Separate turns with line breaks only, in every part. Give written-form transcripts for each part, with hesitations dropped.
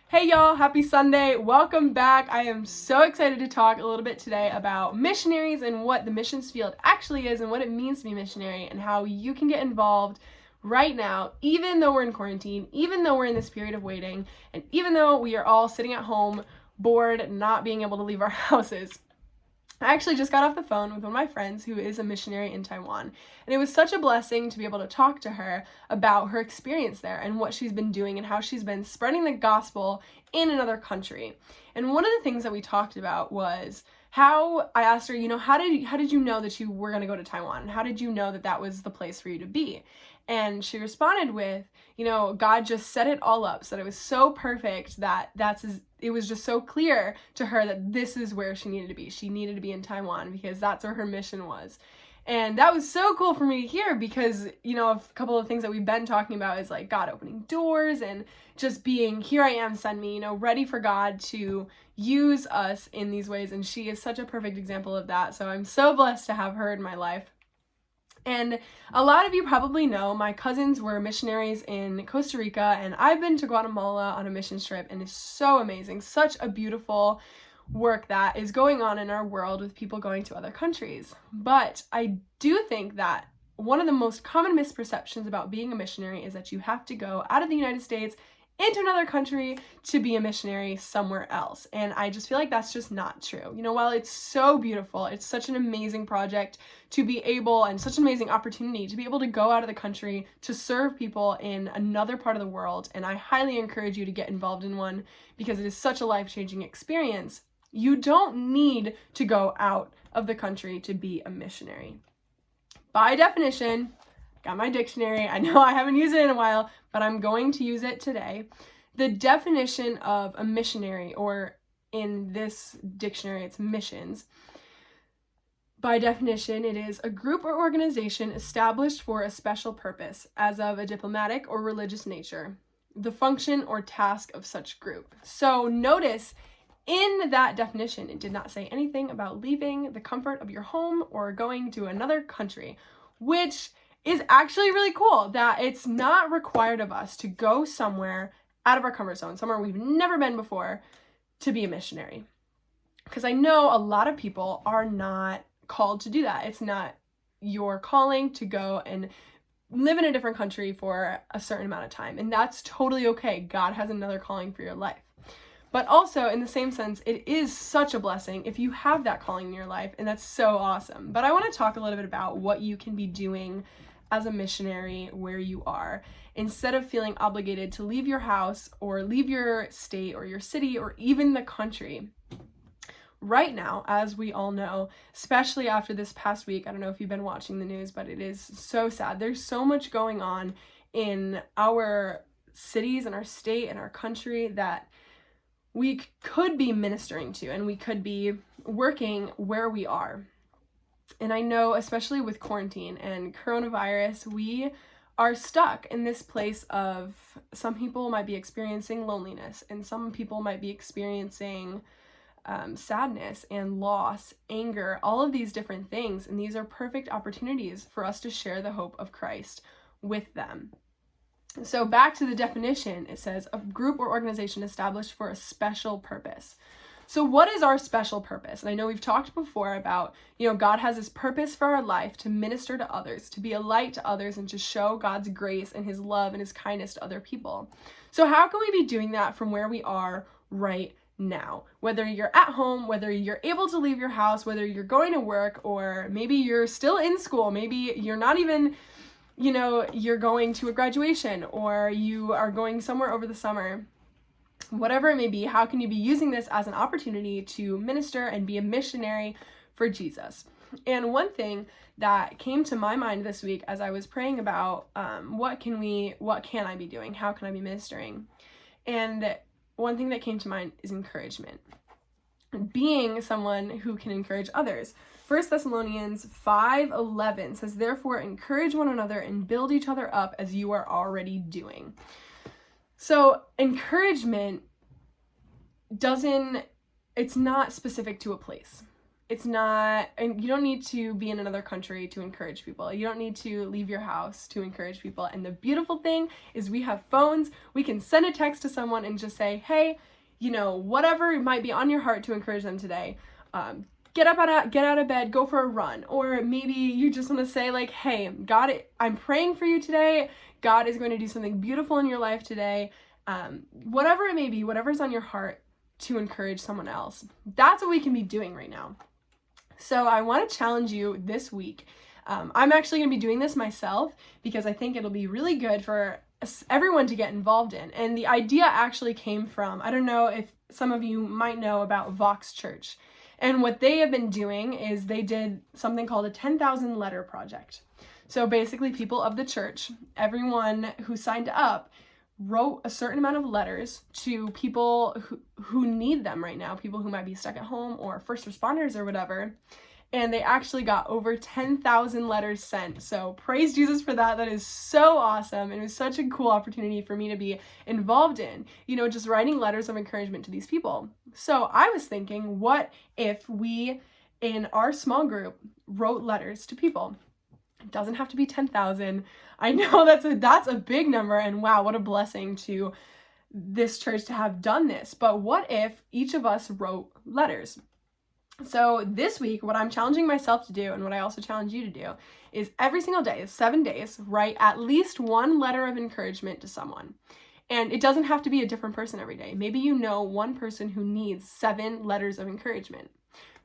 Hey y'all, happy Sunday. Welcome back. I am so excited to talk a little bit today about missionaries and what the missions field actually is and what it means to be a missionary and how you can get involved right now, even though we're in quarantine, even though we're in this period of waiting, and even though we are all sitting at home, bored, not being able to leave our houses. I actually just got off the phone with one of my friends who is a missionary in Taiwan, and it was such a blessing to be able to talk to her about her experience there and what she's been doing and how she's been spreading the gospel in another country. And one of the things that we talked about was how I asked her, how did you know that you were going to go to Taiwan? And how did you know that that was the place for you to be? And she responded with, God just set it all up so that it was so perfect that it was just so clear to her that this is where she needed to be. She needed to be in Taiwan because that's where her mission was. And that was so cool for me to hear because, a couple of things that we've been talking about is like God opening doors and just being, here I am, send me, ready for God to use us in these ways. And she is such a perfect example of that. So I'm so blessed to have her in my life. And a lot of you probably know my cousins were missionaries in Costa Rica, and I've been to Guatemala on a mission trip, and it's so amazing. Such a beautiful work that is going on in our world with people going to other countries. But I do think that one of the most common misperceptions about being a missionary is that you have to go out of the United States into another country to be a missionary somewhere else. And I just feel like that's just not true. While it's so beautiful, it's such an amazing project to be able, and such an amazing opportunity to be able to go out of the country to serve people in another part of the world. And I highly encourage you to get involved in one because it is such a life-changing experience. You don't need to go out of the country to be a missionary. By definition, got my dictionary. I know I haven't used it in a while, but I'm going to use it today. The definition of a missionary, or in this dictionary, it's missions. By definition, it is a group or organization established for a special purpose, as of a diplomatic or religious nature, the function or task of such group. So notice in that definition, it did not say anything about leaving the comfort of your home or going to another country, which is actually really cool that it's not required of us to go somewhere out of our comfort zone, somewhere we've never been before, to be a missionary. Because I know a lot of people are not called to do that. It's not your calling to go and live in a different country for a certain amount of time. And that's totally okay. God has another calling for your life. But also, in the same sense, it is such a blessing if you have that calling in your life, and that's so awesome. But I want to talk a little bit about what you can be doing as a missionary where you are, instead of feeling obligated to leave your house or leave your state or your city or even the country. Right now, as we all know, especially after this past week, I don't know if you've been watching the news, but it is so sad. There's so much going on in our cities and our state and our country that we could be ministering to, and we could be working where we are. And I know, especially with quarantine and coronavirus, we are stuck in this place of, some people might be experiencing loneliness, and some people might be experiencing sadness and loss, anger, all of these different things. And these are perfect opportunities for us to share the hope of Christ with them. So back to the definition, it says a group or organization established for a special purpose. So what is our special purpose? And I know we've talked before about, God has this purpose for our life to minister to others, to be a light to others, and to show God's grace and his love and his kindness to other people. So how can we be doing that from where we are right now? Whether you're at home, whether you're able to leave your house, whether you're going to work, or maybe you're still in school, maybe you're not even you're going to a graduation, or you are going somewhere over the summer, whatever it may be, how can you be using this as an opportunity to minister and be a missionary for Jesus? And one thing that came to my mind this week as I was praying about what can I be doing? How can I be ministering? And one thing that came to mind is encouragement. Being someone who can encourage others. 1 Thessalonians 5:11 says, therefore, encourage one another and build each other up as you are already doing. So encouragement it's not specific to a place. and you don't need to be in another country to encourage people. You don't need to leave your house to encourage people. And the beautiful thing is we have phones. We can send a text to someone and just say, hey, whatever might be on your heart to encourage them today. Get out of bed, go for a run. Or maybe you just want to say like, hey, God, I'm praying for you today. God is going to do something beautiful in your life today. Whatever it may be, whatever's on your heart to encourage someone else. That's what we can be doing right now. So I want to challenge you this week. I'm actually going to be doing this myself because I think it'll be really good for everyone to get involved in. And the idea actually came from, I don't know if some of you might know about Vox Church. And what they have been doing is they did something called a 10,000 letter project. So basically people of the church, everyone who signed up, wrote a certain amount of letters to people who need them right now, people who might be stuck at home or first responders or whatever. And they actually got over 10,000 letters sent. So praise Jesus for that. That is so awesome. And it was such a cool opportunity for me to be involved in, just writing letters of encouragement to these people. So I was thinking, what if we in our small group wrote letters to people? It doesn't have to be 10,000. I know that's a big number, and wow, what a blessing to this church to have done this. But what if each of us wrote letters? So this week, what I'm challenging myself to do, and what I also challenge you to do, is every single day, 7 days, write at least one letter of encouragement to someone. And it doesn't have to be a different person every day. Maybe you know one person who needs 7 letters of encouragement.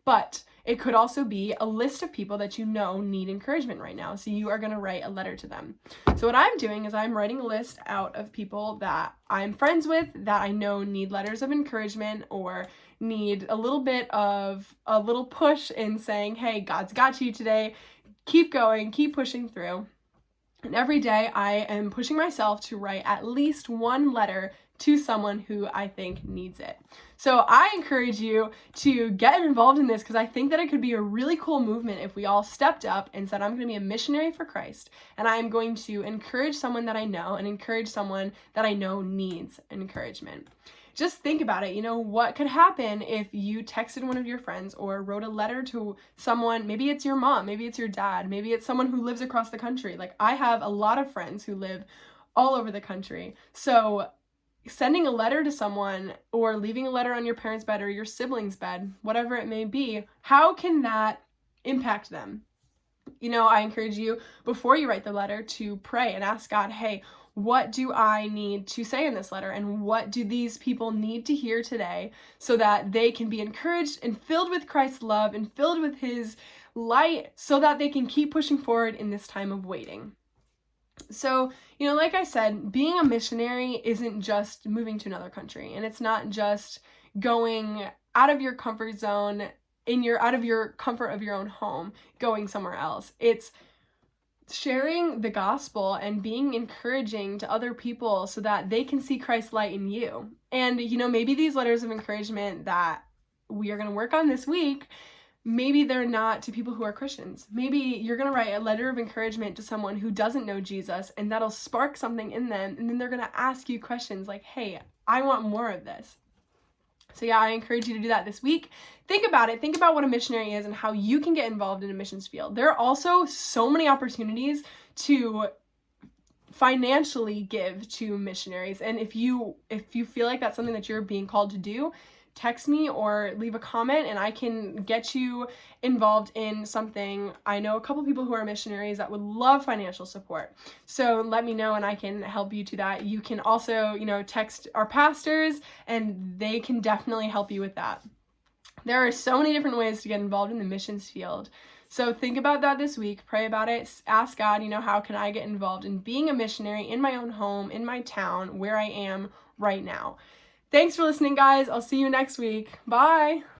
But it could also be a list of people that you know need encouragement right now. So you are going to write a letter to them. So what I'm doing is I'm writing a list out of people that I'm friends with, that I know need letters of encouragement or need a little push in saying, hey, God's got you today. Keep going, keep pushing through. And every day I am pushing myself to write at least one letter to someone who I think needs it. So I encourage you to get involved in this because I think that it could be a really cool movement if we all stepped up and said, I'm going to be a missionary for Christ, and I'm going to encourage someone that I know and encourage someone that I know needs encouragement. Just think about it. What could happen if you texted one of your friends or wrote a letter to someone? Maybe it's your mom, maybe it's your dad, maybe it's someone who lives across the country. Like I have a lot of friends who live all over the country. So sending a letter to someone or leaving a letter on your parents' bed or your siblings' bed, whatever it may be, how can that impact them? I encourage you, before you write the letter, to pray and ask God, hey, what do I need to say in this letter? And what do these people need to hear today so that they can be encouraged and filled with Christ's love and filled with his light so that they can keep pushing forward in this time of waiting? So, like I said, being a missionary isn't just moving to another country, and it's not just going out of your comfort zone, out of your comfort of your own home, going somewhere else. It's sharing the gospel and being encouraging to other people so that they can see Christ's light in you. And, maybe these letters of encouragement that we are going to work on this week, maybe they're not to people who are Christians. Maybe you're going to write a letter of encouragement to someone who doesn't know Jesus, and that'll spark something in them. And then they're going to ask you questions like, hey, I want more of this. So yeah, I encourage you to do that this week. Think about it. Think about what a missionary is and how you can get involved in a missions field. There are also so many opportunities to financially give to missionaries. And if you feel like that's something that you're being called to do, text me or leave a comment and I can get you involved in something. I know a couple people who are missionaries that would love financial support. So let me know and I can help you to that. You can also, text our pastors and they can definitely help you with that. There are so many different ways to get involved in the missions field. So think about that this week, pray about it, ask God, how can I get involved in being a missionary in my own home, in my town, where I am right now. Thanks for listening, guys. I'll see you next week. Bye.